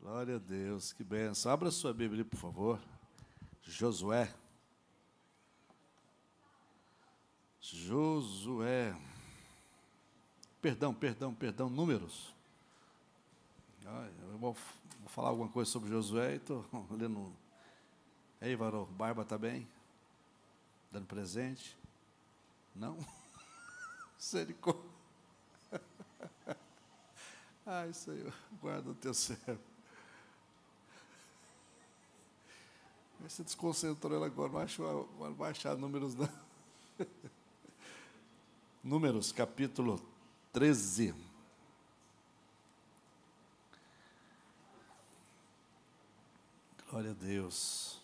Glória a Deus, que bênção. Abra sua Bíblia, por favor. Josué. Perdão, Números. Eu vou falar alguma coisa sobre Josué e estou lendo. Ei, varão, barba está bem? Dando presente? Não? Misericórdia. Ai, Senhor, guarda o teu servo. Você desconcentrou ela agora, não vai achar números, não. Números, capítulo 13. Glória a Deus.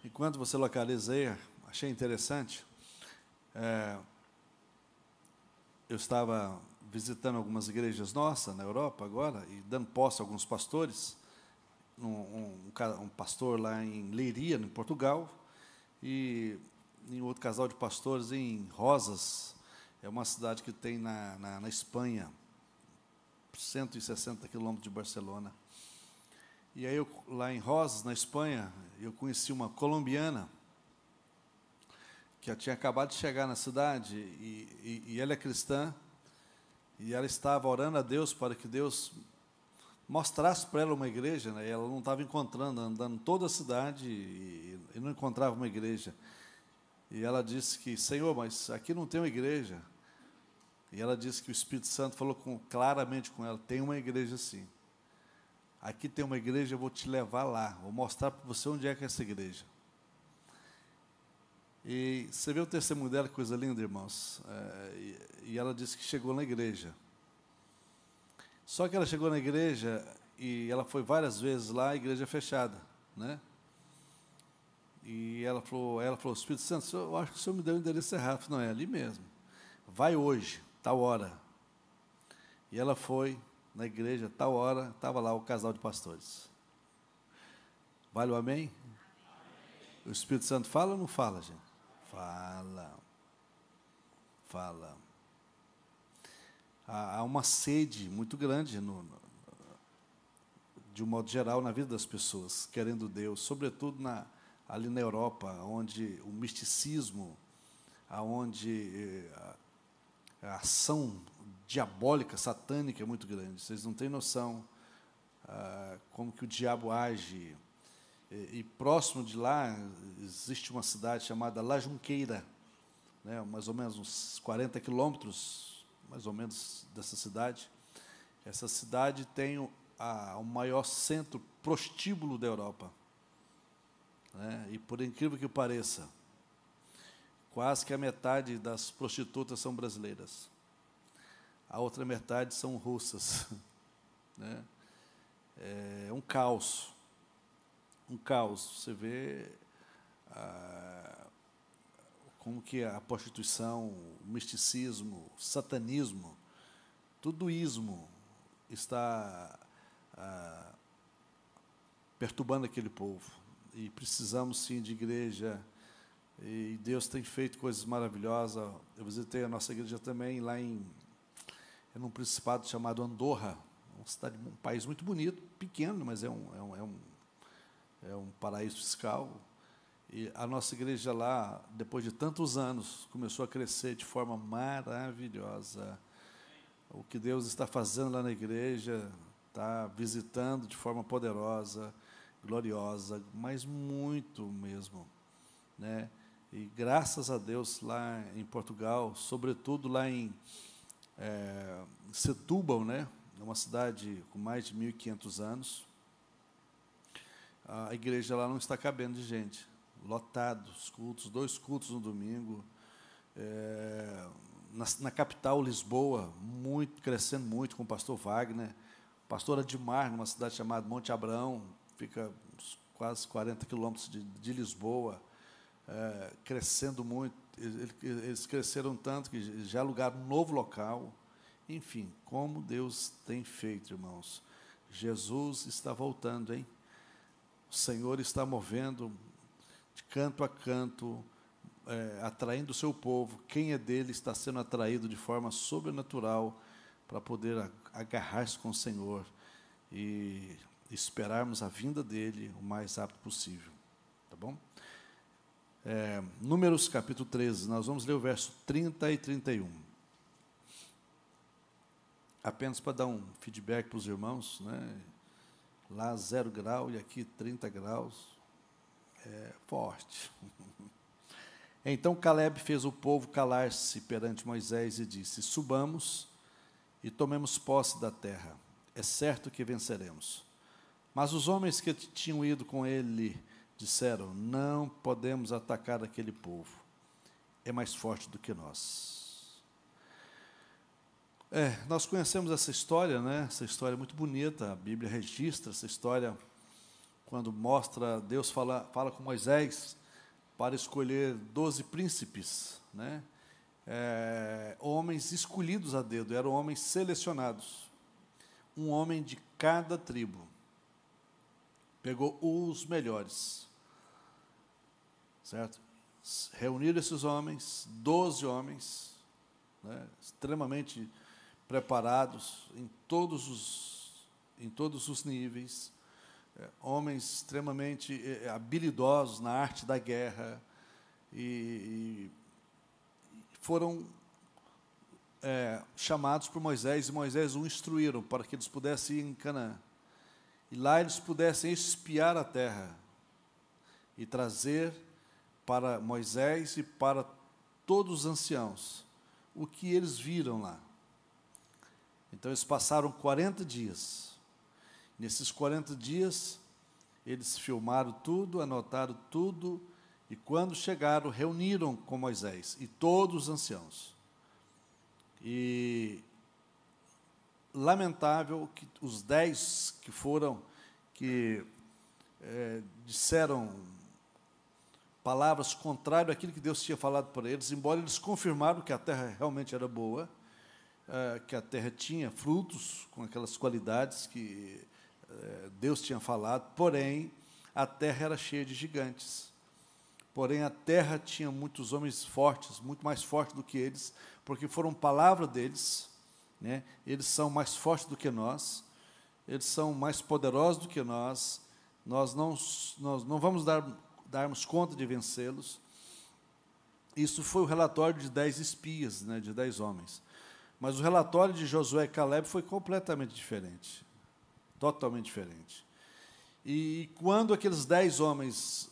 Enquanto você localiza aí, achei interessante. Eu estava visitando algumas igrejas nossas na Europa agora e dando posse a alguns pastores. Um pastor lá em Leiria, em Portugal, e em outro casal de pastores em Rosas, é uma cidade que tem na Espanha, 160 quilômetros de Barcelona. E aí, lá em Rosas, na Espanha, eu conheci uma colombiana que tinha acabado de chegar na cidade, e ela é cristã, e ela estava orando a Deus para que Deus mostrasse para ela uma igreja, né? Ela não estava encontrando, andando toda a cidade e não encontrava uma igreja. E ela disse que, Senhor, mas aqui não tem uma igreja. E ela disse que o Espírito Santo falou claramente com ela, tem uma igreja sim. Aqui tem uma igreja, eu vou te levar lá, vou mostrar para você onde é que é essa igreja. E você vê o testemunho dela, que coisa linda, irmãos. E ela disse que chegou na igreja. Só que ela chegou na igreja e ela foi várias vezes lá, a igreja fechada, né? E ela falou, Espírito Santo, eu acho que o Senhor me deu o endereço errado. Não, é ali mesmo. Vai hoje, tal hora. E ela foi na igreja, tal hora, estava lá o casal de pastores. Vale o amém? O Espírito Santo fala ou não fala, gente? Fala. Há uma sede muito grande, de um modo geral, na vida das pessoas, querendo Deus, sobretudo ali na Europa, onde o misticismo, onde a ação diabólica, satânica é muito grande. Vocês não têm noção como que o diabo age. E próximo de lá existe uma cidade chamada La Junqueira, né, mais ou menos uns 40 quilômetros, mais ou menos, dessa cidade. Essa cidade tem o maior centro prostíbulo da Europa, né, e, por incrível que pareça, quase que a metade das prostitutas são brasileiras. A outra metade são russas. Né? É um caos. Você vê como que a prostituição, o misticismo, o satanismo, tudo ismo está perturbando aquele povo. E precisamos, sim, de igreja, e Deus tem feito coisas maravilhosas. Eu visitei a nossa igreja também lá num principado chamado Andorra, um país muito bonito, pequeno, mas é um paraíso fiscal. E a nossa igreja lá, depois de tantos anos, começou a crescer de forma maravilhosa. O que Deus está fazendo lá na igreja, está visitando de forma poderosa, gloriosa, mas muito mesmo, né? E graças a Deus lá em Portugal, sobretudo lá em Setúbal, né? É uma cidade com mais de 1.500 anos. A igreja lá não está cabendo de gente, lotado, os cultos, 2 cultos no domingo. Na capital, Lisboa, crescendo muito com o pastor Wagner. Pastor Admar, numa cidade chamada Monte Abraão, fica quase 40 quilômetros de Lisboa, crescendo muito. Eles cresceram tanto que já alugaram um novo local. Enfim, como Deus tem feito, irmãos. Jesus está voltando, hein? O Senhor está movendo de canto a canto, atraindo o seu povo. Quem é dele está sendo atraído de forma sobrenatural para poder agarrar-se com o Senhor e esperarmos a vinda dele o mais rápido possível. Tá bom? Números capítulo 13, nós vamos ler o verso 30 e 31. Apenas para dar um feedback para os irmãos, né? Lá 0 grau e aqui 30 graus, é forte. Então Caleb fez o povo calar-se perante Moisés e disse: subamos e tomemos posse da terra, é certo que venceremos. Mas os homens que tinham ido com ele disseram: não podemos atacar aquele povo, é mais forte do que nós. Nós conhecemos essa história, né? Essa história é muito bonita, a Bíblia registra essa história, quando mostra, Deus fala com Moisés para escolher 12 príncipes, né? Homens escolhidos a dedo, eram homens selecionados, um homem de cada tribo, pegou os melhores, certo? Reuniram esses homens, 12 homens, né, extremamente preparados em todos os níveis, homens extremamente habilidosos na arte da guerra, e foram chamados por Moisés, e Moisés os instruíram para que eles pudessem ir em Canaã, e lá eles pudessem espiar a terra, e trazer para Moisés e para todos os anciãos o que eles viram lá. Então eles passaram 40 dias, nesses 40 dias, eles filmaram tudo, anotaram tudo, e quando chegaram, reuniram com Moisés e todos os anciãos. E lamentável que os 10 que disseram palavras contrárias àquilo que Deus tinha falado para eles, embora eles confirmaram que a terra realmente era boa, que a terra tinha frutos com aquelas qualidades que Deus tinha falado, porém, a terra era cheia de gigantes. Porém, a terra tinha muitos homens fortes, muito mais fortes do que eles, porque foram palavra deles, né? Eles são mais fortes do que nós, eles são mais poderosos do que nós não vamos darmos conta de vencê-los. Isso foi o relatório de 10 espias, né, de 10 homens. Mas o relatório de Josué e Caleb foi completamente diferente, totalmente diferente. E quando aqueles 10 homens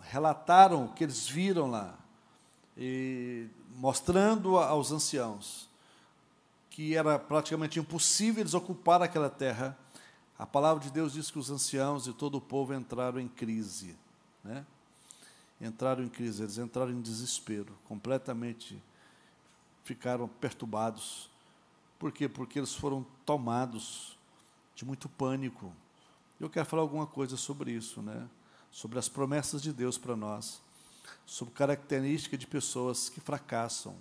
relataram o que eles viram lá, e mostrando aos anciãos que era praticamente impossível eles ocupar aquela terra, a palavra de Deus diz que os anciãos e todo o povo entraram em crise, né? Entraram em crise, eles entraram em desespero, completamente ficaram perturbados. Por quê? Porque eles foram tomados de muito pânico. Eu quero falar alguma coisa sobre isso, né? Sobre as promessas de Deus para nós, sobre características de pessoas que fracassam.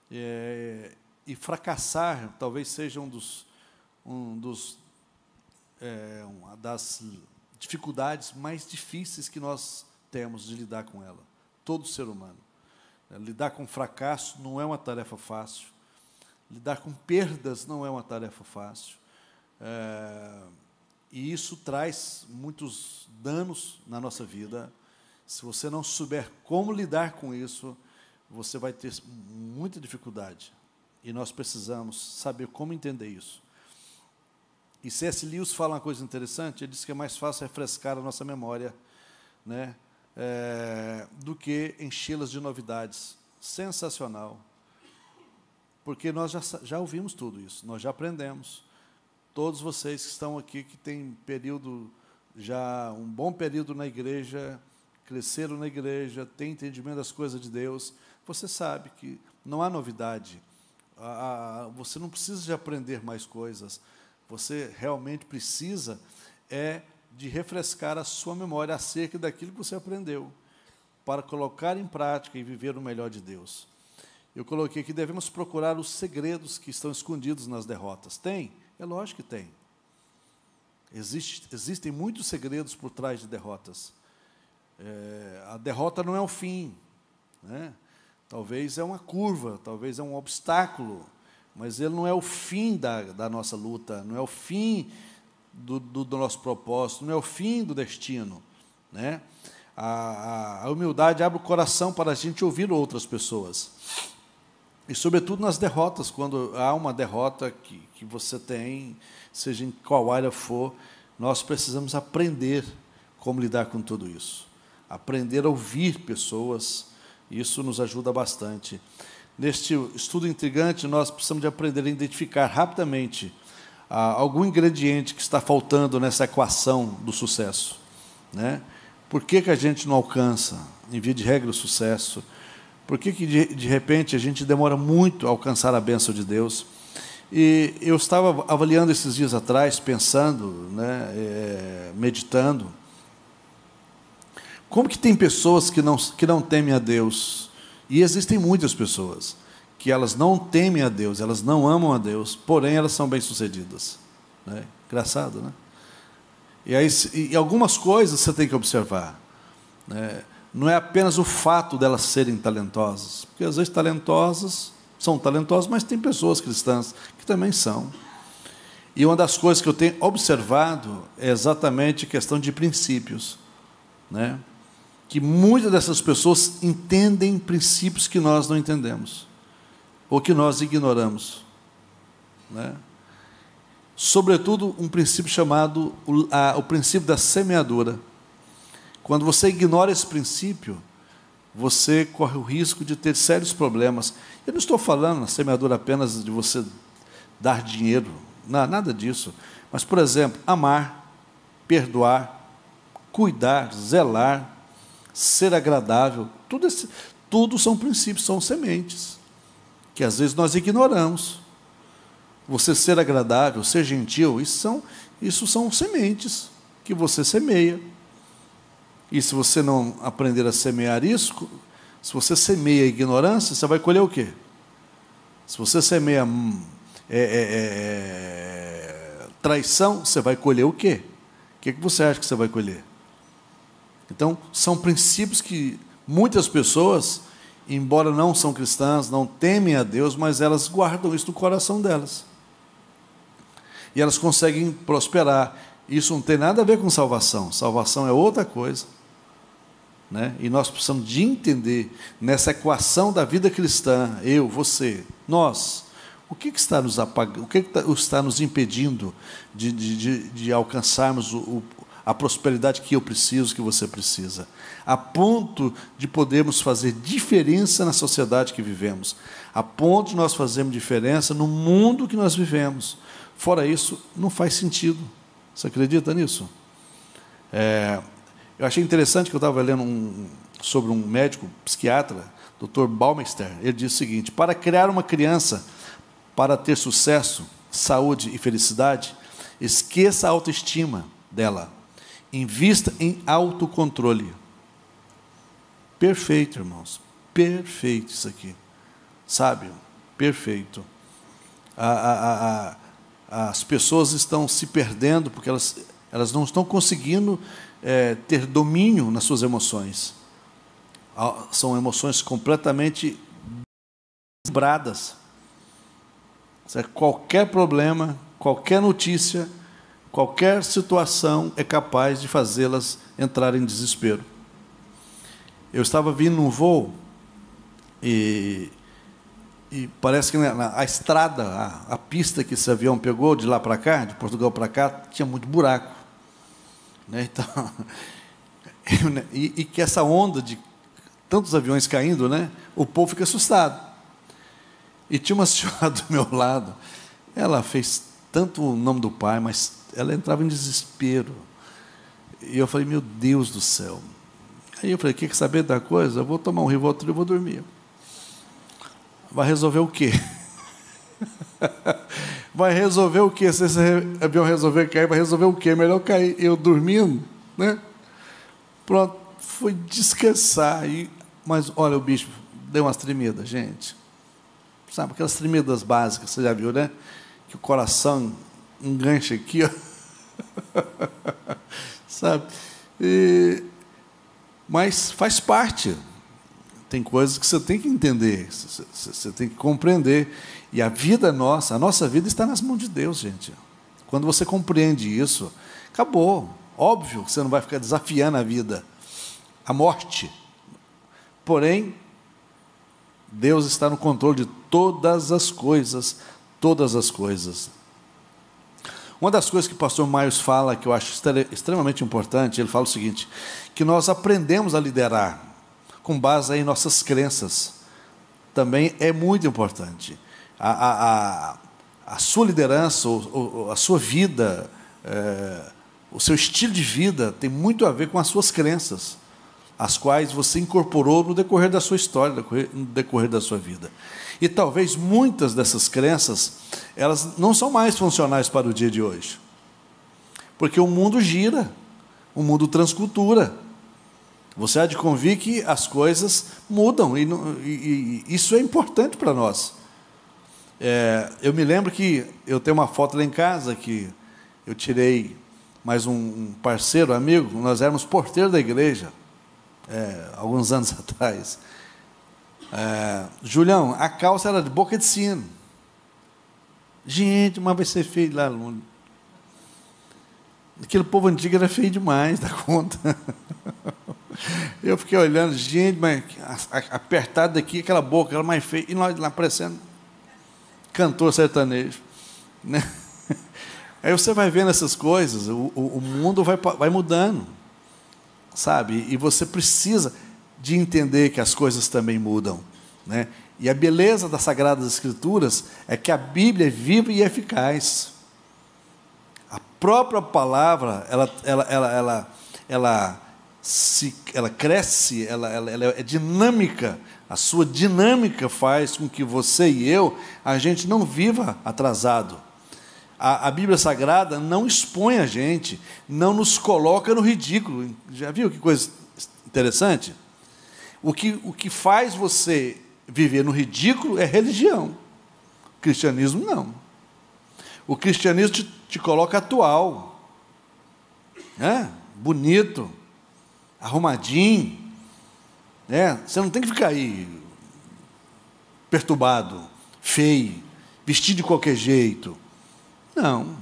E fracassar talvez seja uma das dificuldades mais difíceis que nós temos de lidar com ela, todo ser humano. Lidar com fracasso não é uma tarefa fácil, lidar com perdas não é uma tarefa fácil, e isso traz muitos danos na nossa vida. Se você não souber como lidar com isso, você vai ter muita dificuldade, e nós precisamos saber como entender isso. E C.S. Lewis fala uma coisa interessante, ele diz que é mais fácil refrescar a nossa memória, né, do que enchê-las de novidades. Sensacional. Porque nós já ouvimos tudo isso, nós já aprendemos. Todos vocês que estão aqui, que têm um bom período na igreja, cresceram na igreja, têm entendimento das coisas de Deus, você sabe que não há novidade. Você não precisa de aprender mais coisas. Você realmente precisa de refrescar a sua memória acerca daquilo que você aprendeu, para colocar em prática e viver o melhor de Deus. Eu coloquei aqui, devemos procurar os segredos que estão escondidos nas derrotas. Tem? É lógico que tem. Existem muitos segredos por trás de derrotas. A derrota não é o fim, né? Talvez é uma curva, talvez é um obstáculo, mas ele não é o fim da nossa luta, não é o fim do nosso propósito, não é o fim do destino, né? A humildade abre o coração para a gente ouvir outras pessoas. E, sobretudo, nas derrotas, quando há uma derrota que você tem, seja em qual área for, nós precisamos aprender como lidar com tudo isso. Aprender a ouvir pessoas, isso nos ajuda bastante. Neste estudo intrigante, nós precisamos de aprender a identificar rapidamente algum ingrediente que está faltando nessa equação do sucesso, né? Por que a gente não alcança, em via de regra, o sucesso? Por que de repente, a gente demora muito a alcançar a bênção de Deus? E eu estava avaliando esses dias atrás, pensando, né, meditando, como que tem pessoas que não temem a Deus? E existem muitas pessoas que elas não temem a Deus, elas não amam a Deus, porém elas são bem-sucedidas, né? Engraçado, né? E aí, e algumas coisas você tem que observar, né? Não é apenas o fato delas serem talentosas, porque às vezes são talentosas, mas tem pessoas cristãs que também são. E uma das coisas que eu tenho observado é exatamente a questão de princípios, né? Que muitas dessas pessoas entendem princípios que nós não entendemos, ou que nós ignoramos, né? Sobretudo um princípio chamado o princípio da semeadura. Quando você ignora esse princípio, você corre o risco de ter sérios problemas. Eu não estou falando na semeadura apenas de você dar dinheiro, nada disso. Mas, por exemplo, amar, perdoar, cuidar, zelar, ser agradável, tudo são princípios, são sementes, que às vezes nós ignoramos. Você ser agradável, ser gentil, isso são sementes que você semeia. E se você não aprender a semear isso, se você semeia a ignorância, você vai colher o quê? Se você semeia traição, você vai colher o quê? O que você acha que você vai colher? Então, são princípios que muitas pessoas, embora não são cristãs, não temem a Deus, mas elas guardam isso no coração delas. E elas conseguem prosperar. Isso não tem nada a ver com salvação. Salvação é outra coisa, né? E nós precisamos de entender, nessa equação da vida cristã, eu, você, nós, o que está nos apagando, o que está nos impedindo de alcançarmos a prosperidade que eu preciso, que você precisa, a ponto de podermos fazer diferença na sociedade que vivemos, a ponto de nós fazermos diferença no mundo que nós vivemos. Fora isso, não faz sentido. Você acredita nisso? Eu achei interessante que eu estava lendo sobre um médico psiquiatra, Dr. Baumeister. Ele diz o seguinte: para criar uma criança, para ter sucesso, saúde e felicidade, esqueça a autoestima dela. Invista em autocontrole. Perfeito, irmãos. Perfeito isso aqui. Sabe? Perfeito. As pessoas estão se perdendo porque elas não estão conseguindo ter domínio nas suas emoções. São emoções completamente quebradas. Qualquer problema, qualquer notícia, qualquer situação é capaz de fazê-las entrar em desespero. Eu estava vindo num voo e parece que a estrada, a pista que esse avião pegou de lá para cá, de Portugal para cá, tinha muito buraco, né? Então, e que essa onda de tantos aviões caindo, né? O povo fica assustado. E tinha uma senhora do meu lado, ela fez tanto o nome do Pai, mas ela entrava em desespero. E eu falei, meu Deus do céu. Aí eu falei, quer saber da coisa? Eu vou tomar um Rivotril e vou dormir. Vai resolver o quê? Vai resolver o quê? Se esse avião resolver cair, vai resolver o quê? Melhor cair eu dormindo, né? Pronto, fui descansar. Mas, olha, o bicho deu umas tremidas, gente. Sabe, aquelas tremidas básicas, você já viu, né? Que o coração engancha aqui, ó. Sabe? Mas faz parte. Tem coisas que você tem que entender, você tem que compreender. E a vida nossa, a nossa vida está nas mãos de Deus, gente. Quando você compreende isso, acabou. Óbvio que você não vai ficar desafiando a vida, a morte. Porém, Deus está no controle de todas as coisas, todas as coisas. Uma das coisas que o pastor Maios fala, que eu acho extremamente importante, ele fala o seguinte, que nós aprendemos a liderar com base em nossas crenças. Também é muito importante. A sua liderança, a sua vida, o seu estilo de vida tem muito a ver com as suas crenças, as quais você incorporou no decorrer da sua história, no decorrer da sua vida. E talvez muitas dessas crenças, elas não são mais funcionais para o dia de hoje. Porque o mundo gira, o mundo transcultura. Você há de convir que as coisas mudam, e isso é importante para nós. Eu me lembro que eu tenho uma foto lá em casa, que eu tirei mais um parceiro, amigo, nós éramos porteiros da igreja, alguns anos atrás. Julião, a calça era de boca de sino. Gente, mas vai ser feio lá. Aquele povo antigo era feio demais, da conta. Eu fiquei olhando, gente, mas apertado daqui, aquela boca era mais feia. E nós lá parecendo cantor sertanejo, né? Aí você vai vendo essas coisas, o mundo vai mudando, sabe? E você precisa de entender que as coisas também mudam, né? E a beleza das Sagradas Escrituras é que a Bíblia é viva e eficaz. A própria palavra, ela cresce, ela é dinâmica. A sua dinâmica faz com que você e eu, a gente não viva atrasado. A Bíblia Sagrada não expõe a gente, não nos coloca no ridículo. Já viu que coisa interessante? O que faz você viver no ridículo é religião. O cristianismo não. O cristianismo te coloca atual, né? Bonito, arrumadinho, né? Você não tem que ficar aí perturbado, feio, vestido de qualquer jeito. Não.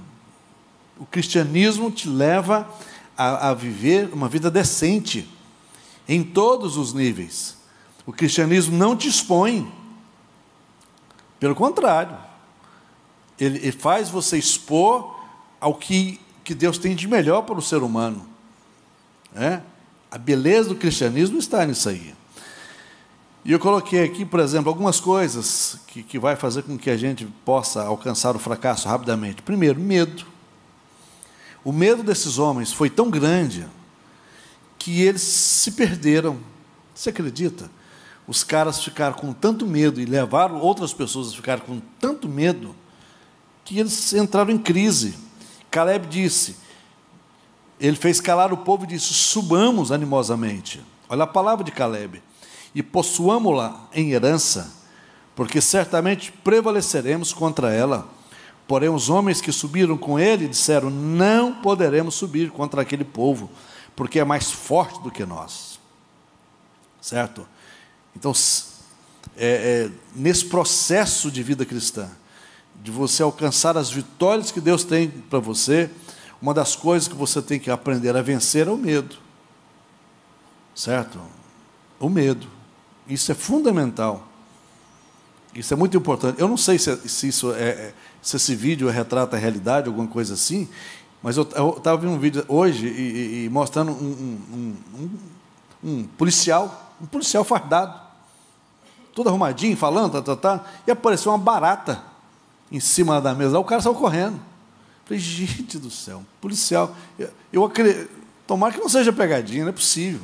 O cristianismo te leva a viver uma vida decente, em todos os níveis. O cristianismo não te expõe. Pelo contrário, ele faz você expor ao que Deus tem de melhor para o ser humano. A beleza do cristianismo está nisso aí. E eu coloquei aqui, por exemplo, algumas coisas que vai fazer com que a gente possa alcançar o fracasso rapidamente. Primeiro, medo. O medo desses homens foi tão grande que eles se perderam. Você acredita? Os caras ficaram com tanto medo e levaram outras pessoas a ficar com tanto medo que eles entraram em crise. Caleb disse, ele fez calar o povo e disse, subamos animosamente. Olha a palavra de Caleb. E possuamo-la em herança, porque certamente prevaleceremos contra ela. Porém, os homens que subiram com ele disseram, não poderemos subir contra aquele povo, porque é mais forte do que nós. Certo? Então, nesse processo de vida cristã, de você alcançar as vitórias que Deus tem para você, uma das coisas que você tem que aprender a vencer é o medo. Certo? O medo. Isso é fundamental. Isso é muito importante. Eu não sei se esse vídeo retrata a realidade, alguma coisa assim, mas eu estava vendo um vídeo hoje e mostrando um policial fardado, todo arrumadinho, falando, e apareceu uma barata em cima da mesa. Lá o cara saiu correndo. Falei, gente do céu, um policial. Eu acredito, tomara que não seja pegadinha, não é possível.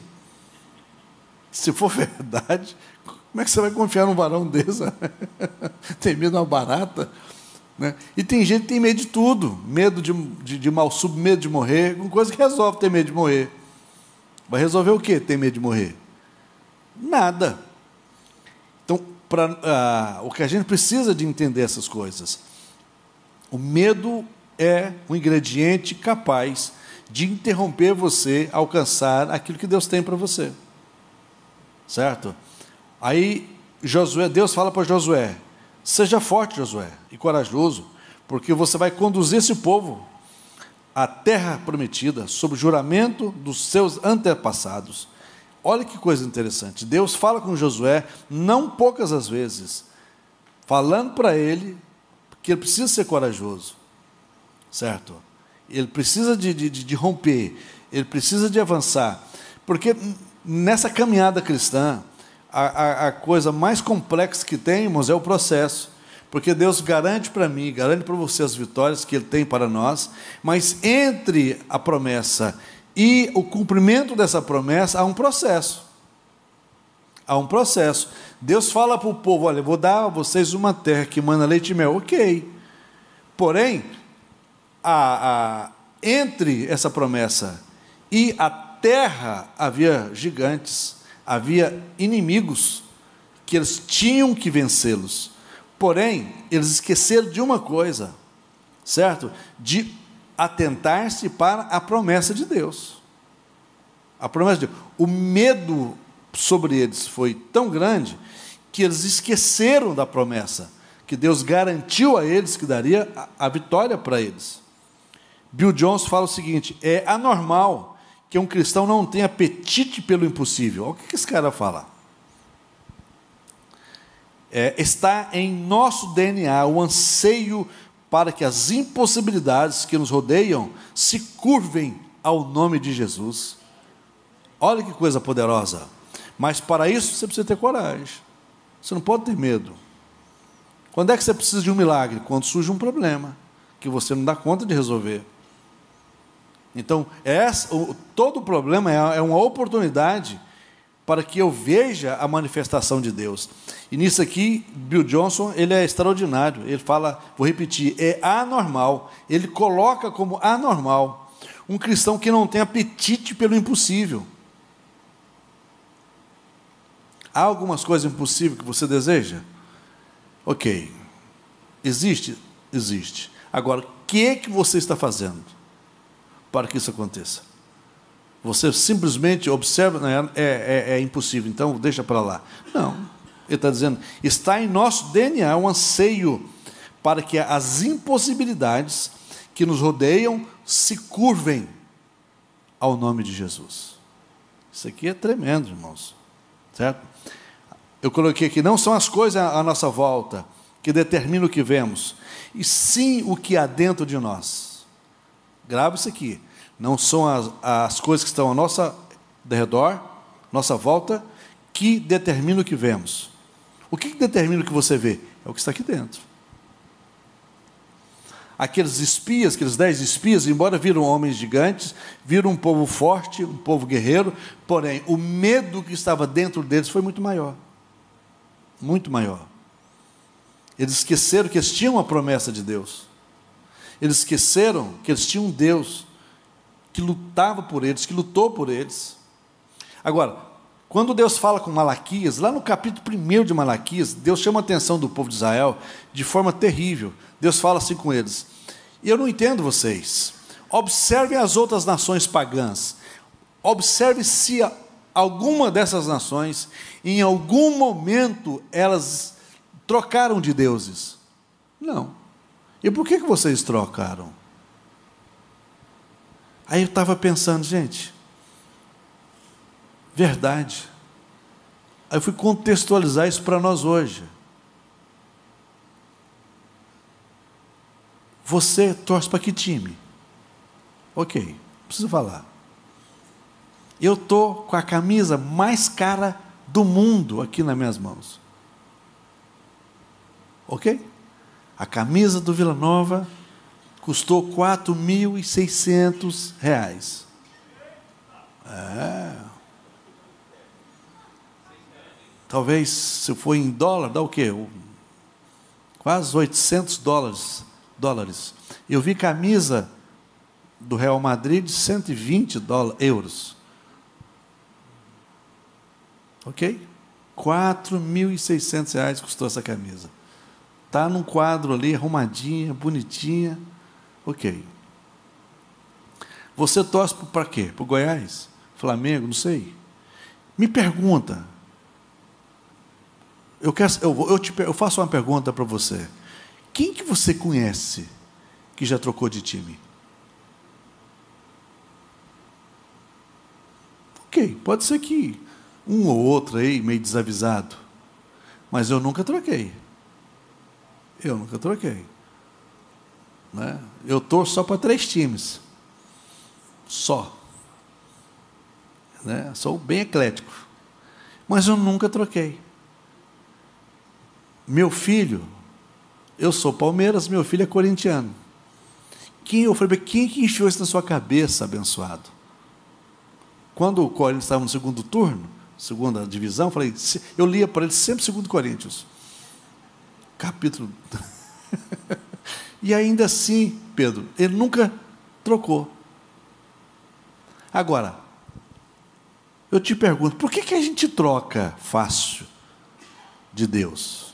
Se for verdade, como é que você vai confiar num varão desse? Tem medo de uma barata? Né? E tem gente que tem medo de tudo. Medo de mal sub, medo de morrer. Uma coisa que resolve ter medo de morrer. Vai resolver o quê, ter medo de morrer? Nada. Então, o que a gente precisa de entender essas coisas. O medo é um ingrediente capaz de interromper você a alcançar aquilo que Deus tem para você. certo? Aí Josué, Deus fala para Josué: seja forte, Josué, e corajoso, porque você vai conduzir esse povo à terra prometida, sob juramento dos seus antepassados. Olha que coisa interessante. Deus fala com Josué, não poucas as vezes, falando para ele que ele precisa ser corajoso, certo? Ele precisa de romper, ele precisa de avançar, porque nessa caminhada cristã, a coisa mais complexa que temos é o processo, porque Deus garante para mim, garante para você as vitórias que Ele tem para nós, mas entre a promessa e o cumprimento dessa promessa, há um processo. Há um processo. Deus fala para o povo: olha, eu vou dar a vocês uma terra que mana leite e mel. Ok. Porém, entre essa promessa e a terra havia gigantes, havia inimigos que eles tinham que vencê-los. Porém, eles esqueceram de uma coisa, certo? De atentar-se para a promessa de Deus. A promessa de Deus. O medo sobre eles foi tão grande que eles esqueceram da promessa, que Deus garantiu a eles que daria a vitória para eles. Bill Johnson fala o seguinte: é anormal que um cristão não tenha apetite pelo impossível. Olha o que esse cara fala. Está em nosso DNA o anseio para que as impossibilidades que nos rodeiam se curvem ao nome de Jesus. Olha que coisa poderosa. Mas para isso você precisa ter coragem. Você não pode ter medo. Quando é que você precisa de um milagre? Quando surge um problema que você não dá conta de resolver. Então, todo problema é uma oportunidade para que eu veja a manifestação de Deus. E nisso aqui, Bill Johnson, ele é extraordinário. Ele fala, vou repetir, é anormal. Ele coloca como anormal um cristão que não tem apetite pelo impossível. Há algumas coisas impossíveis que você deseja? Ok. Existe? Existe. Agora, o que você está fazendo para que isso aconteça? Você simplesmente observa, é impossível, então deixa para lá. Não, ele está dizendo, está em nosso DNA um anseio para que as impossibilidades que nos rodeiam se curvem ao nome de Jesus. Isso aqui é tremendo, irmãos, certo? Eu coloquei aqui, não são as coisas à nossa volta que determinam o que vemos, e sim o que há dentro de nós. Grava isso aqui. Não são as coisas que estão ao nosso redor, nossa volta, que determinam o que vemos. O que determina o que você vê? É o que está aqui dentro. Aqueles espias, aqueles 10 espias, embora viram homens gigantes, viram um povo forte, um povo guerreiro, porém, o medo que estava dentro deles foi muito maior. Muito maior. Eles esqueceram que eles tinham uma promessa de Deus. Eles esqueceram que eles tinham um Deus que lutava por eles, que lutou por eles. Agora, quando Deus fala com Malaquias, lá no capítulo 1 de Malaquias, Deus chama a atenção do povo de Israel de forma terrível. Deus fala assim com eles: e eu não entendo vocês. Observem as outras nações pagãs. Observe se alguma dessas nações, em algum momento, elas trocaram de deuses. Não. E por que vocês trocaram? Aí eu estava pensando, gente, verdade. Aí eu fui contextualizar isso para nós hoje. Você torce para que time? Ok, não preciso falar. Eu estou com a camisa mais cara do mundo aqui nas minhas mãos. Ok? A camisa do Vila Nova custou R$ 4.600. Talvez, se for em dólar, dá o quê? Quase $800. Eu vi camisa do Real Madrid de €120. Ok? R$ 4.600 custou essa camisa. Está num quadro ali, arrumadinha, bonitinha. Ok. Você torce para quê? Para o Goiás? Flamengo? Não sei. Me pergunta, Eu faço uma pergunta para você. Quem que você conhece que já trocou de time? Ok, pode ser que um ou outro aí, meio desavisado, mas eu nunca troquei. Eu nunca troquei. Né? Eu torço só para 3 times. Só. Né? Sou bem eclético. Mas eu nunca troquei. Meu filho, eu sou Palmeiras, meu filho é corintiano. Eu falei, quem que enfiou isso na sua cabeça, abençoado? Quando o Corinthians estava no segundo turno, segunda divisão, eu lia para ele sempre 2 Coríntios. Capítulo. E ainda assim, Pedro, ele nunca trocou. Agora, eu te pergunto, por que a gente troca fácil de Deus?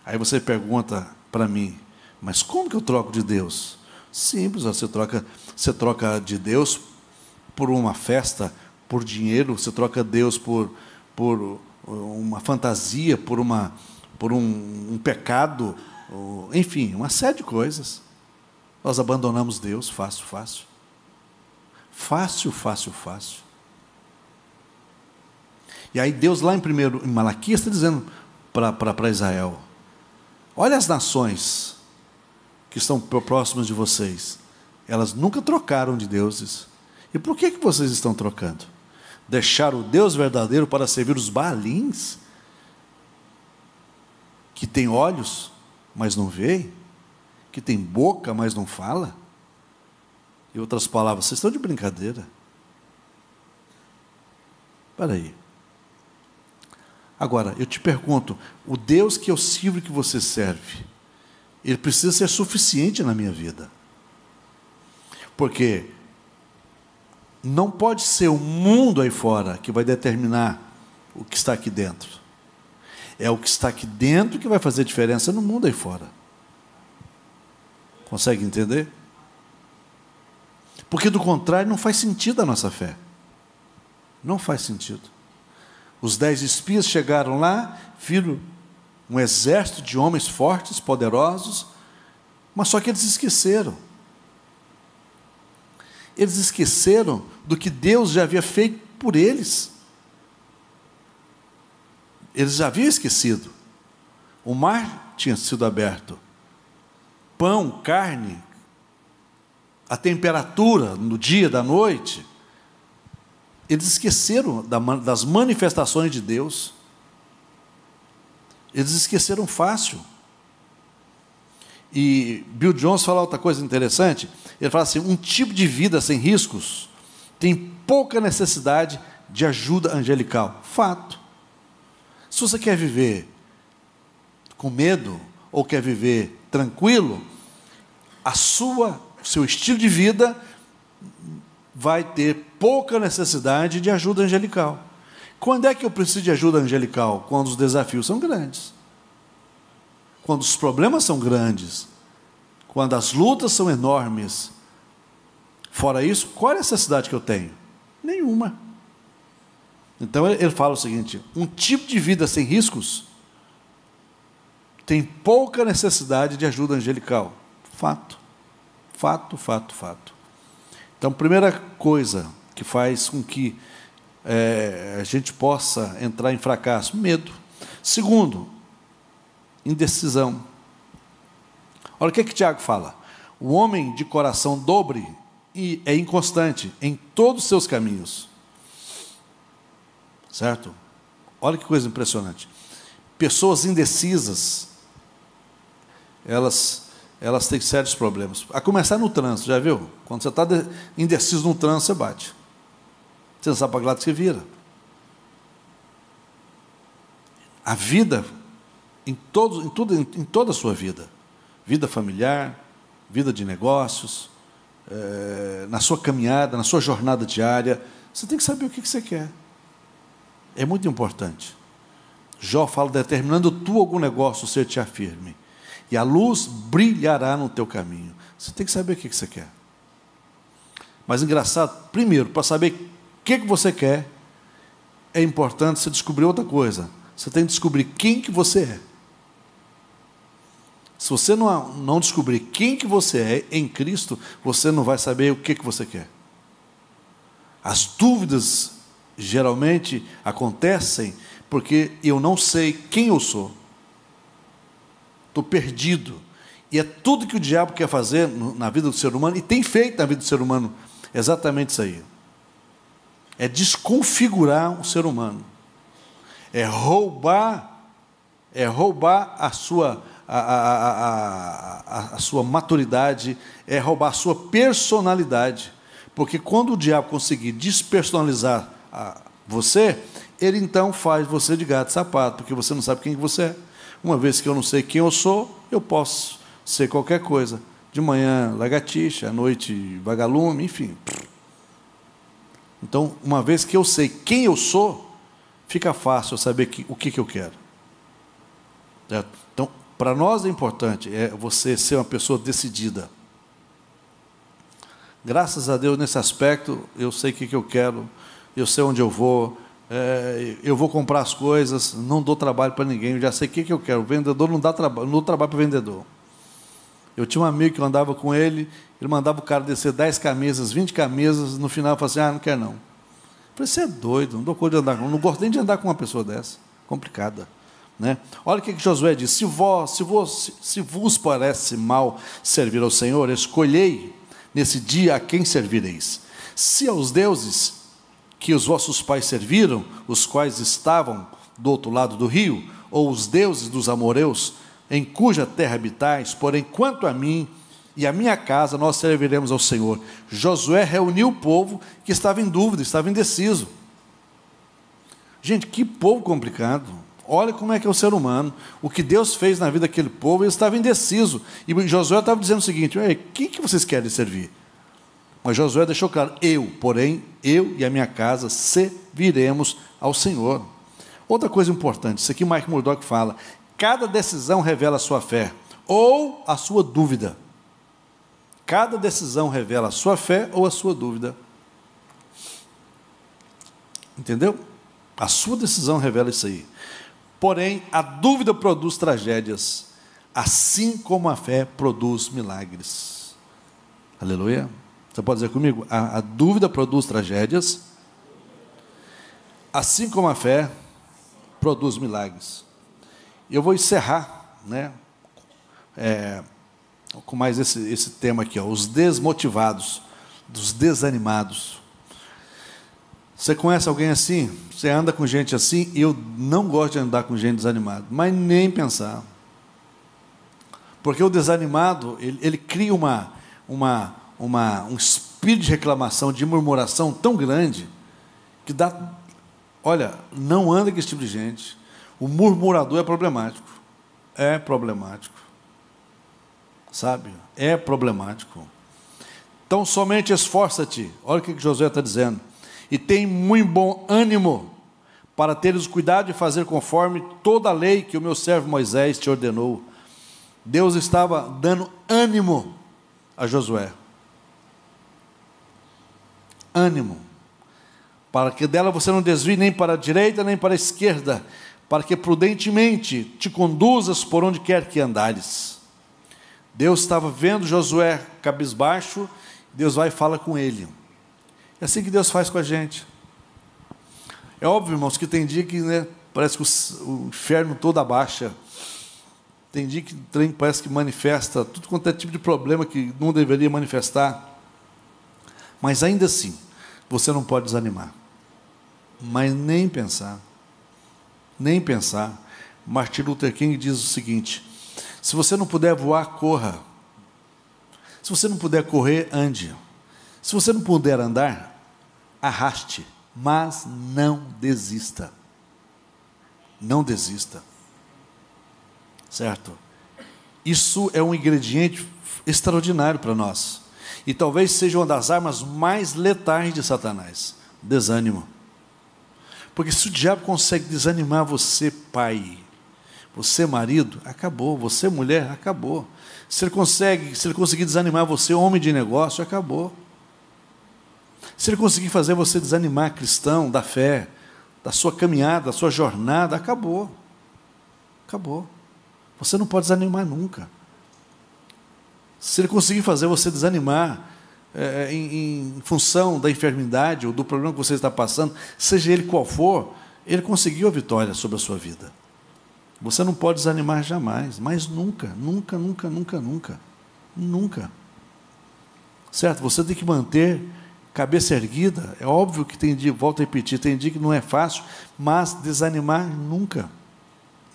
Aí você pergunta para mim, mas como que eu troco de Deus? Simples, você troca de Deus por uma festa, por dinheiro, você troca Deus por uma fantasia, por um pecado, enfim, uma série de coisas. Nós abandonamos Deus, fácil. Fácil. E aí Deus lá em Malaquias está dizendo para Israel, olha as nações que estão próximas de vocês, elas nunca trocaram de deuses. E por que vocês estão trocando? Deixaram o Deus verdadeiro para servir os Baalins, que tem olhos, mas não vê, que tem boca, mas não fala? Em outras palavras, vocês estão de brincadeira. Espera aí. Agora, eu te pergunto, o Deus que eu sirvo e que você serve, ele precisa ser suficiente na minha vida. Porque não pode ser o mundo aí fora que vai determinar o que está aqui dentro. É o que está aqui dentro que vai fazer diferença no mundo aí fora. Consegue entender? Porque, do contrário, não faz sentido a nossa fé. Não faz sentido. Os 10 espias chegaram lá, viram um exército de homens fortes, poderosos, mas só que eles esqueceram. Eles esqueceram do que Deus já havia feito por eles. Eles já haviam esquecido. O mar tinha sido aberto. Pão, carne, a temperatura no dia, da noite. Eles esqueceram das manifestações de Deus. Eles esqueceram fácil. E Bill Jones fala outra coisa interessante. Ele fala assim, um tipo de vida sem riscos tem pouca necessidade de ajuda angelical. Fato. Se você quer viver com medo ou quer viver tranquilo, o seu estilo de vida vai ter pouca necessidade de ajuda angelical. Quando é que eu preciso de ajuda angelical? Quando os desafios são grandes. Quando os problemas são grandes. Quando as lutas são enormes. Fora isso, qual é a necessidade que eu tenho? Nenhuma. Então ele fala o seguinte, um tipo de vida sem riscos tem pouca necessidade de ajuda angelical. Fato. Então, primeira coisa que faz com que a gente possa entrar em fracasso, medo. Segundo, indecisão. Olha o que Tiago fala. O homem de coração dobre é inconstante em todos os seus caminhos. Certo? Olha que coisa impressionante. Pessoas indecisas, elas têm sérios problemas. A começar no trânsito, já viu? Quando você está indeciso no trânsito, você bate. Você não sabe para que lado você vira. A vida, em toda a sua vida, vida familiar, vida de negócios, na sua caminhada, na sua jornada diária, você tem que saber o que você quer. É muito importante. Jó fala, determinando tu algum negócio, ser te afirme. E a luz brilhará no teu caminho. Você tem que saber o que você quer. Mas engraçado, primeiro, para saber o que você quer, é importante você descobrir outra coisa. Você tem que descobrir quem que você é. Se você não descobrir quem que você é em Cristo, você não vai saber o que você quer. As dúvidas geralmente acontecem porque eu não sei quem eu sou. Estou perdido. E é tudo que o diabo quer fazer na vida do ser humano, e tem feito na vida do ser humano, exatamente isso aí. É desconfigurar o ser humano. É roubar a sua maturidade, é roubar a sua personalidade. Porque quando o diabo conseguir despersonalizar você, ele então faz você de gato e sapato, porque você não sabe quem você é. Uma vez que eu não sei quem eu sou, eu posso ser qualquer coisa. De manhã, lagartixa, à noite, vagalume, enfim. Então, uma vez que eu sei quem eu sou, fica fácil eu saber o que eu quero. Certo? Então, para nós é importante você ser uma pessoa decidida. Graças a Deus, nesse aspecto, eu sei o que eu quero, eu sei onde eu vou comprar as coisas, não dou trabalho para ninguém, eu já sei o que eu quero. O vendedor não dá trabalho, não dou trabalho para o vendedor. Eu tinha um amigo que eu andava com ele mandava o cara descer 10 camisas, 20 camisas, no final eu falava assim, não quero não. Eu falei, você é doido, não dou conta de andar com, não gosto nem de andar com uma pessoa dessa, complicada. Né? Olha o que Josué diz, se vos parece mal servir ao Senhor, escolhei nesse dia a quem servireis. Se aos deuses que os vossos pais serviram, os quais estavam do outro lado do rio, ou os deuses dos amorreus, em cuja terra habitais, porém, quanto a mim e a minha casa, nós serviremos ao Senhor. Josué reuniu o povo que estava em dúvida, estava indeciso. Gente, que povo complicado. Olha como é que é o ser humano. O que Deus fez na vida daquele povo, ele estava indeciso. E Josué estava dizendo o seguinte, quem que vocês querem servir? Mas Josué deixou claro, porém, eu e a minha casa serviremos ao Senhor. Outra coisa importante, isso aqui Mike Murdock fala, cada decisão revela a sua fé, ou a sua dúvida. Cada decisão revela a sua fé ou a sua dúvida. Entendeu? A sua decisão revela isso aí. Porém, a dúvida produz tragédias, assim como a fé produz milagres. Aleluia. Você pode dizer comigo? A dúvida produz tragédias, assim como a fé produz milagres. Eu vou encerrar, né, com mais esse tema aqui, os desmotivados, dos desanimados. Você conhece alguém assim? Você anda com gente assim? Eu não gosto de andar com gente desanimada, mas nem pensar. Porque o desanimado, ele cria um espírito de reclamação, de murmuração tão grande, que dá... Olha, não anda com esse tipo de gente. O murmurador é problemático. É problemático. Sabe? É problemático. Então, somente esforça-te. Olha o que Josué está dizendo. E tem muito bom ânimo para teres o cuidado de fazer conforme toda a lei que o meu servo Moisés te ordenou. Deus estava dando ânimo a Josué. Ânimo. Para que dela você não desvie nem para a direita nem para a esquerda, para que prudentemente te conduzas por onde quer que andares. Deus estava vendo Josué cabisbaixo, Deus vai e fala com ele. É assim que Deus faz com a gente. É óbvio, irmãos, que tem dia que, né, parece que o inferno todo abaixa. Tem dia que o trem parece que manifesta tudo quanto é tipo de problema que não deveria manifestar. Mas ainda assim, você não pode desanimar. Mas nem pensar. Nem pensar. Martin Luther King diz o seguinte, se você não puder voar, corra. Se você não puder correr, ande. Se você não puder andar, arraste, mas não desista. Não desista. Certo? Isso é um ingrediente extraordinário para nós. E talvez seja uma das armas mais letais de Satanás. Desânimo. Porque se o diabo consegue desanimar você, pai, você, marido, acabou. Você, mulher, acabou. Se ele conseguir desanimar você, homem de negócio, acabou. Se ele conseguir fazer você desanimar, cristão, da fé, da sua caminhada, da sua jornada, acabou. Acabou. Você não pode desanimar nunca. Se ele conseguir fazer você desanimar em função da enfermidade ou do problema que você está passando, seja ele qual for, ele conseguiu a vitória sobre a sua vida. Você não pode desanimar jamais, mas nunca, nunca, nunca, nunca, nunca, nunca. Certo? Você tem que manter cabeça erguida. É óbvio que tem dia, volto a repetir, tem dia que não é fácil, mas desanimar nunca.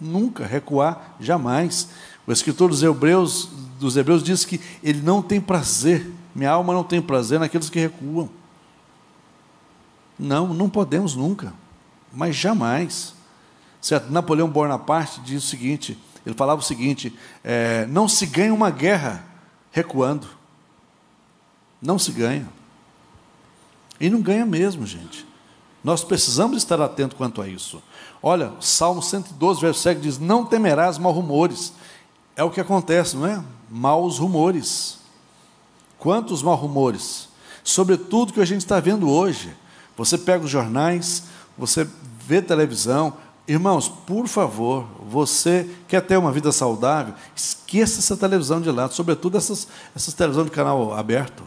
Nunca, recuar jamais. O escritor dos Hebreus diz que ele não tem prazer, minha alma não tem prazer naqueles que recuam. Não podemos nunca, mas jamais. Certo? Napoleão Bonaparte diz o seguinte, ele falava o seguinte, não se ganha uma guerra recuando. Não se ganha. E não ganha mesmo, gente. Nós precisamos estar atentos quanto a isso. Olha, Salmo 112, verso 7 diz, não temerás maus rumores. É o que acontece, não é? Maus rumores. Quantos maus rumores? Sobretudo que a gente está vendo hoje. Você pega os jornais, você vê televisão. Irmãos, por favor, você quer ter uma vida saudável, esqueça essa televisão de lado, sobretudo essas televisões de canal aberto.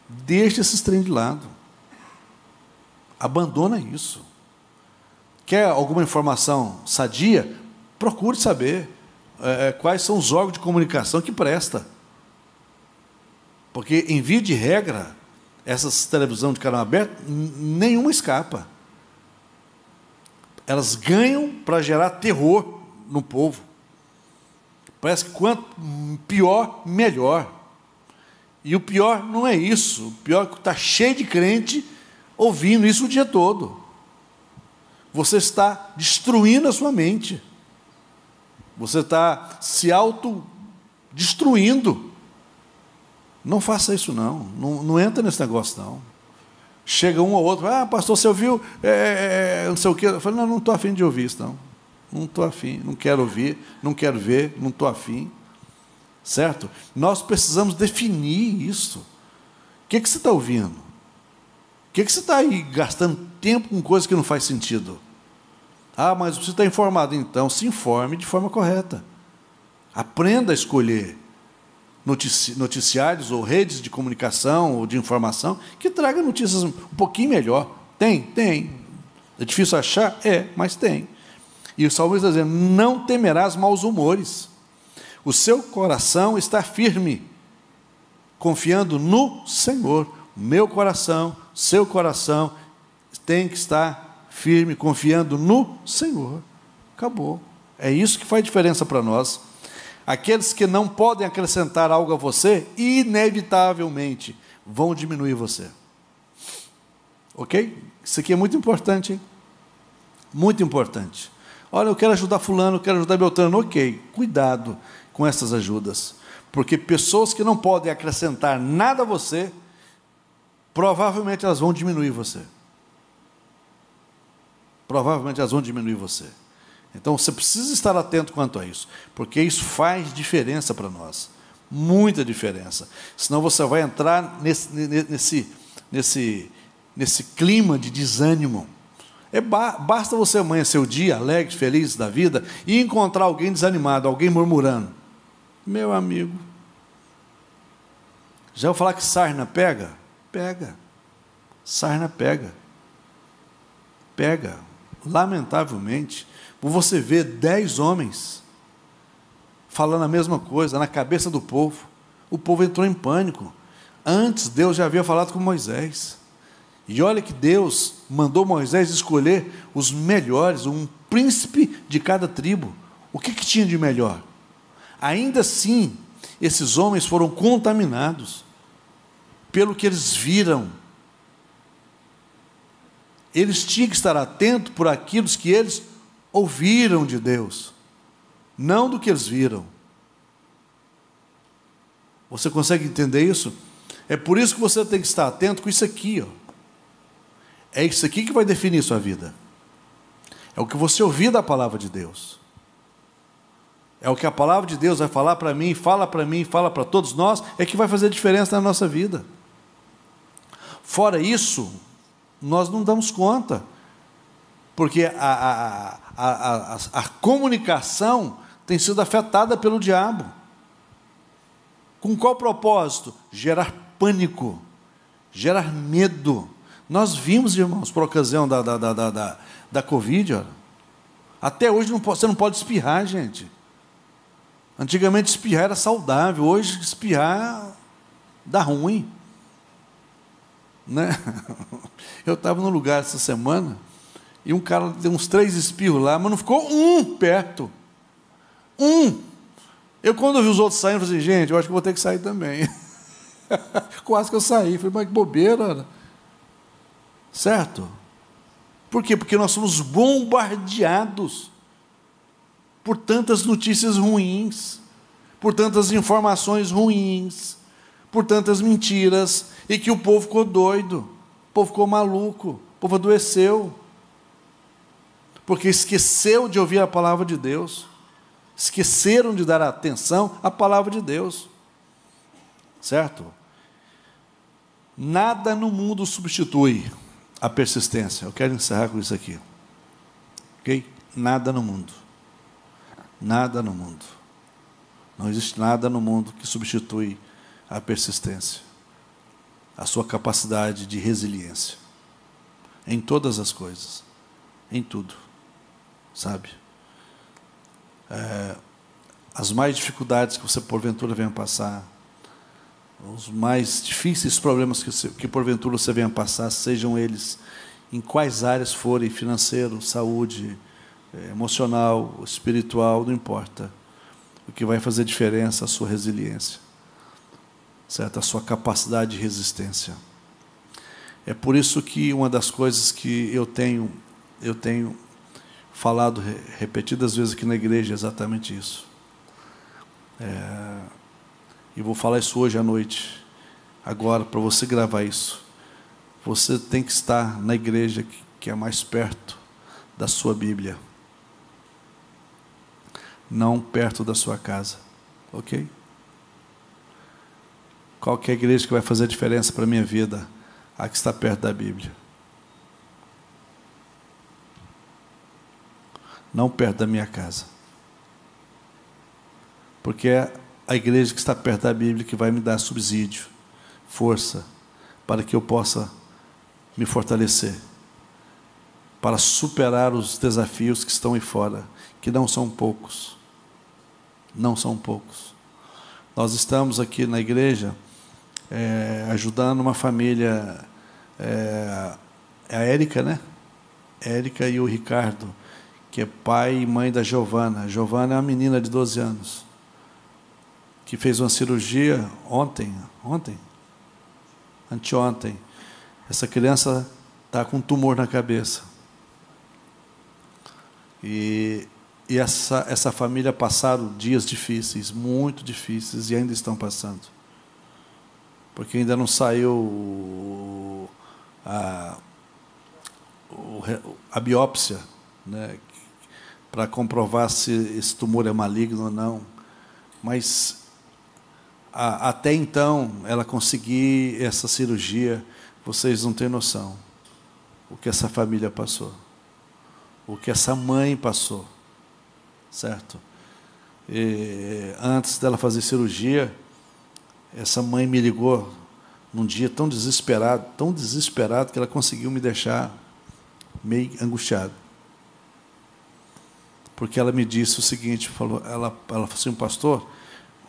Deixe esses trem de lado. Abandona isso. Quer alguma informação sadia? Procure saber quais são os órgãos de comunicação que presta. Porque, em via de regra, essas televisões de canal aberto, nenhuma escapa. Elas ganham para gerar terror no povo. Parece que quanto pior, melhor. E o pior não é isso. O pior é que está cheio de crente ouvindo isso o dia todo. Você está destruindo a sua mente. Você está se autodestruindo. Não faça isso, não. Não entra nesse negócio, não. Chega um ou outro, pastor, você ouviu? Não sei o quê. Eu falo, não estou afim de ouvir isso, não. Não estou afim, não quero ouvir, não quero ver, não estou afim. Certo? Nós precisamos definir isso. O que você está ouvindo? O que você está aí gastando tempo com coisas que não faz sentido? Mas você está informado. Então, se informe de forma correta. Aprenda a escolher noticiários ou redes de comunicação ou de informação que tragam notícias um pouquinho melhor. Tem. É difícil achar? Mas tem. E o salmista está dizendo, não temerás maus humores. O seu coração está firme, confiando no Senhor. Meu coração, seu coração tem que estar firme, confiando no Senhor. Acabou. É isso que faz diferença para nós. Aqueles que não podem acrescentar algo a você, inevitavelmente vão diminuir você. Ok? Isso aqui é muito importante, hein? Muito importante. Olha, eu quero ajudar fulano, eu quero ajudar Beltrano. Ok, cuidado com essas ajudas. Porque pessoas que não podem acrescentar nada a você, provavelmente elas vão diminuir você. Provavelmente elas vão diminuir você. Então, você precisa estar atento quanto a isso, porque isso faz diferença para nós, muita diferença. Senão você vai entrar nesse clima de desânimo. Basta você amanhecer o dia alegre, feliz da vida, e encontrar alguém desanimado, alguém murmurando. Meu amigo, já vou falar que sarna pega? Pega. Sarna pega. Pega. Lamentavelmente, você vê 10 homens falando a mesma coisa na cabeça do povo. O povo entrou em pânico. Antes, Deus já havia falado com Moisés. E olha que Deus mandou Moisés escolher os melhores, um príncipe de cada tribo. O que tinha de melhor? Ainda assim, esses homens foram contaminados pelo que eles viram. Eles tinham que estar atentos por aquilo que eles ouviram de Deus, não do que eles viram. Você consegue entender isso? É por isso que você tem que estar atento com isso aqui, ó. É isso aqui que vai definir sua vida. É o que você ouvir da palavra de Deus. É o que a palavra de Deus vai falar para mim, fala para todos nós, é que vai fazer diferença na nossa vida. Fora isso, nós não damos conta. Porque a comunicação tem sido afetada pelo diabo. Com qual propósito? Gerar pânico, gerar medo. Nós vimos, irmãos, por ocasião da Covid, olha, até hoje você não pode espirrar, gente. Antigamente espirrar era saudável, hoje espirrar dá ruim. Né? Eu estava num lugar essa semana e um cara deu uns 3 espirros lá, mas não ficou um perto. Eu, quando eu vi os outros saindo, falei assim, gente, eu acho que vou ter que sair também. Quase que eu saí. Falei, mas que bobeira. Certo? Por quê? Porque nós somos bombardeados por tantas notícias ruins, por tantas informações ruins, por tantas mentiras, e que o povo ficou doido, o povo ficou maluco, o povo adoeceu, porque esqueceu de ouvir a palavra de Deus, esqueceram de dar atenção à palavra de Deus, certo? Nada no mundo substitui a persistência. Eu quero encerrar com isso aqui, ok? Nada no mundo. Nada no mundo. Não existe nada no mundo que substitui a persistência, a sua capacidade de resiliência, em todas as coisas, em tudo, sabe? As mais dificuldades que você porventura venha passar, os mais difíceis problemas que porventura você venha passar, sejam eles em quais áreas forem, financeiro, saúde, emocional, espiritual, não importa. O que vai fazer diferença é a sua resiliência, certo? A sua capacidade de resistência. É por isso que uma das coisas que eu tenho falado repetidas vezes aqui na igreja é exatamente isso. E vou falar isso hoje à noite. Agora, para você gravar isso, você tem que estar na igreja que é mais perto da sua Bíblia, não perto da sua casa, ok? Qual que é a igreja que vai fazer a diferença para a minha vida? A que está perto da Bíblia. Não perto da minha casa. Porque é a igreja que está perto da Bíblia que vai me dar subsídio, força, para que eu possa me fortalecer, para superar os desafios que estão aí fora, que não são poucos. Não são poucos. Nós estamos aqui na igreja ajudando uma família, a Érica, né? Érica e o Ricardo, que é pai e mãe da Giovana. A Giovana é uma menina de 12 anos, que fez uma cirurgia anteontem. Essa criança está com um tumor na cabeça. E essa família passaram dias difíceis, muito difíceis, e ainda estão passando. Porque ainda não saiu a biópsia, né, para comprovar se esse tumor é maligno ou não. Mas até então, ela conseguir essa cirurgia, vocês não têm noção o que essa família passou, o que essa mãe passou, certo? E antes dela fazer cirurgia, essa mãe me ligou num dia tão desesperado, que ela conseguiu me deixar meio angustiado. Porque ela me disse o seguinte, ela falou assim, pastor,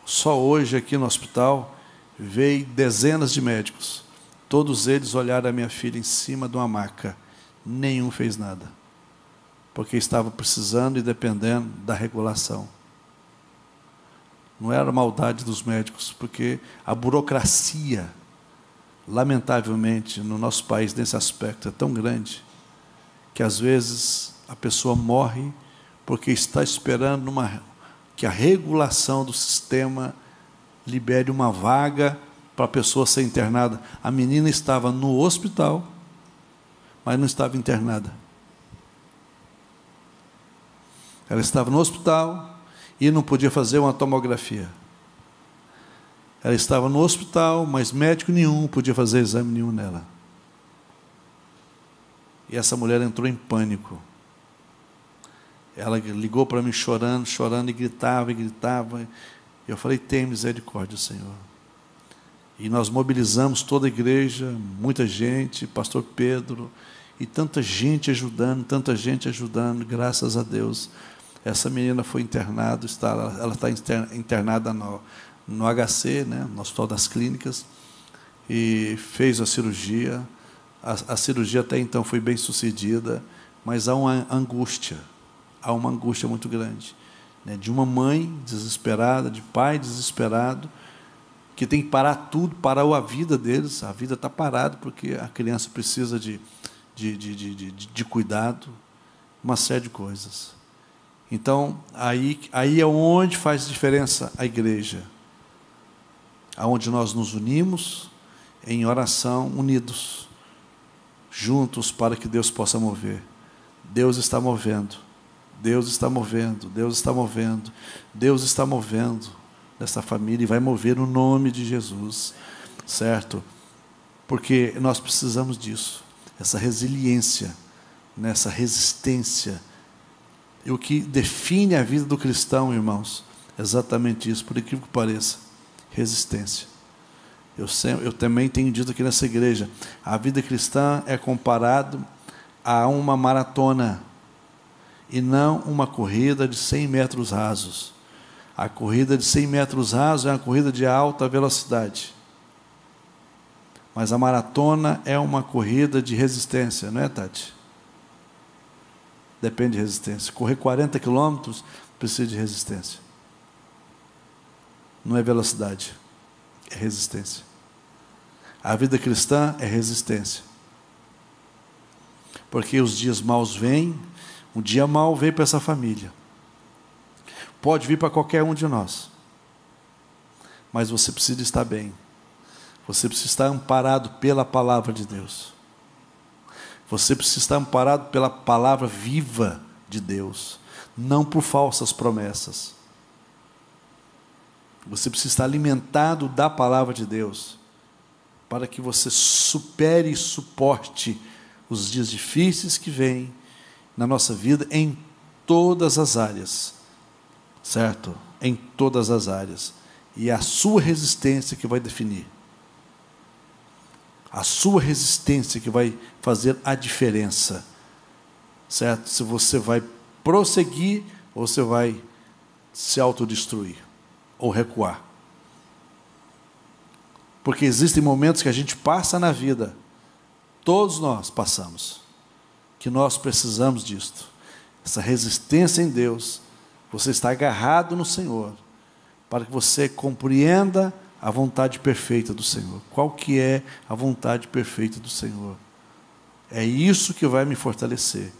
só hoje aqui no hospital veio dezenas de médicos. Todos eles olharam a minha filha em cima de uma maca. Nenhum fez nada. Porque estava precisando e dependendo da regulação. Não era a maldade dos médicos, porque a burocracia, lamentavelmente, no nosso país, nesse aspecto, é tão grande, que às vezes a pessoa morre porque está esperando que a regulação do sistema libere uma vaga para a pessoa ser internada. A menina estava no hospital, mas não estava internada. Ela estava no hospital e não podia fazer uma tomografia. Ela estava no hospital, mas médico nenhum podia fazer exame nenhum nela. E essa mulher entrou em pânico. Ela ligou para mim chorando, chorando, e gritava, e gritava. Eu falei, tem misericórdia, Senhor. E nós mobilizamos toda a igreja, muita gente, pastor Pedro, e tanta gente ajudando, graças a Deus. Essa menina foi internada, ela está internada no HC, né, no Hospital das Clínicas, e fez a cirurgia. A cirurgia até então foi bem sucedida, mas há uma angústia muito grande, né, de uma mãe desesperada, de pai desesperado, que tem que parar tudo, parar a vida deles. A vida está parada porque a criança precisa de cuidado, uma série de coisas. Então, aí é onde faz diferença a igreja, aonde nós nos unimos em oração, unidos, juntos, para que Deus possa mover. Deus está movendo, Deus está movendo, Deus está movendo, Deus está movendo nessa família, e vai mover no nome de Jesus, certo? Porque nós precisamos disso, essa resiliência, nessa resistência. E o que define a vida do cristão, irmãos, é exatamente isso, por incrível que pareça, resistência. Eu também tenho dito aqui nessa igreja, a vida cristã é comparado a uma maratona, e não uma corrida de 100 metros rasos. A corrida de 100 metros rasos é uma corrida de alta velocidade. Mas a maratona é uma corrida de resistência, não é, Tati? Depende de resistência. Correr 40 quilômetros precisa de resistência. Não é velocidade, é resistência. A vida cristã é resistência. Porque os dias maus vêm, um dia mau veio para essa família. Pode vir para qualquer um de nós. Mas você precisa estar bem. Você precisa estar amparado pela palavra de Deus. Você precisa estar amparado pela palavra viva de Deus, não por falsas promessas. Você precisa estar alimentado da palavra de Deus, para que você supere e suporte os dias difíceis que vêm na nossa vida, em todas as áreas, certo? Em todas as áreas. E é a sua resistência que vai definir. A sua resistência que vai fazer a diferença, certo? Se você vai prosseguir ou você vai se autodestruir ou recuar. Porque existem momentos que a gente passa na vida, todos nós passamos, que nós precisamos disto, essa resistência em Deus. Você está agarrado no Senhor, para que você compreenda a vontade perfeita do Senhor. Qual que é a vontade perfeita do Senhor? É isso que vai me fortalecer,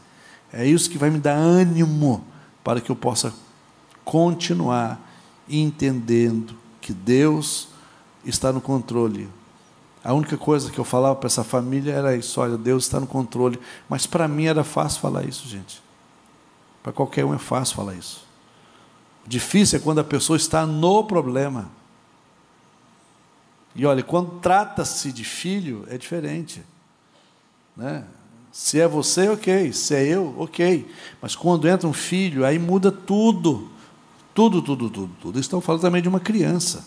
é isso que vai me dar ânimo, para que eu possa continuar entendendo que Deus está no controle. A única coisa que eu falava para essa família era isso: olha, Deus está no controle. Mas para mim era fácil falar isso, gente. Para qualquer um é fácil falar isso. O difícil é quando a pessoa está no problema. E olha, quando trata-se de filho, é diferente, né? Se é você, ok. Se é eu, ok. Mas quando entra um filho, aí muda tudo. Tudo. Estão falando também de uma criança,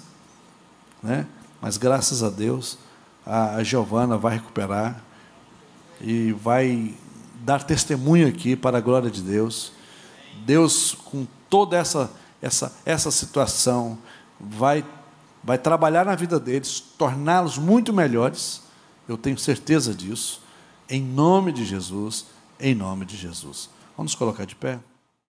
né? Mas graças a Deus, a Giovana vai recuperar e vai dar testemunho aqui para a glória de Deus. Deus, com toda essa situação, vai trabalhar na vida deles, torná-los muito melhores. Eu tenho certeza disso. Em nome de Jesus, em nome de Jesus. Vamos nos colocar de pé?